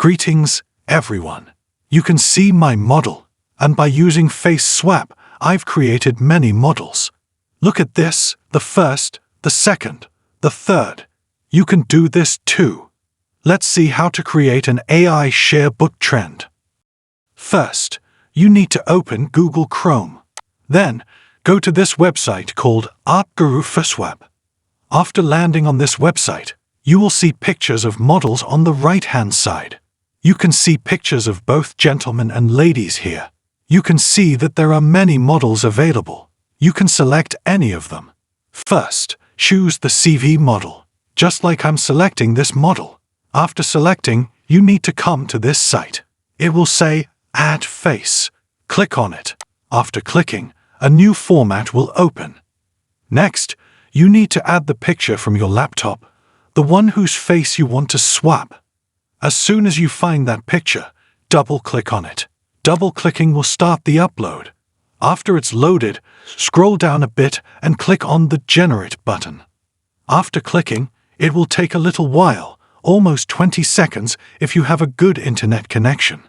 Greetings, everyone. You can see my model, and by using face swap, I've created many models. Look at this, the first, the second, the third. You can do this too. Let's see how to create an AI Yearbook Trend. First, you need to open Google Chrome. Then, go to this website called Art Guru for Swap. After landing on this website, you will see pictures of models on the right-hand side. You can see pictures of both gentlemen and ladies here. You can see that there are many models available. You can select any of them. First, choose the CV model, just like I'm selecting this model. After selecting, you need to come to this site. It will say Add Face. Click on it. After clicking, a new format will open. Next, you need to add the picture from your laptop, the one whose face you want to swap. As soon as you find that picture, double-click on it. Double-clicking will start the upload. After it's loaded, scroll down a bit and click on the Generate button. After clicking, it will take a little while, almost 20 seconds if you have a good internet connection.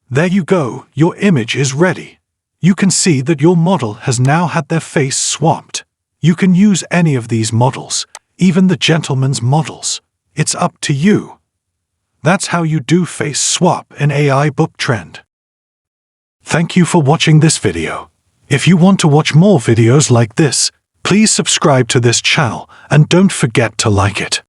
There you go, your image is ready. You can see that your model has now had their face swapped. You can use any of these models, even the gentleman's models. It's up to you. That's how you do face swap in AI Yearbook Trend. Thank you for watching this video. If you want to watch more videos like this, please subscribe to this channel and don't forget to like it.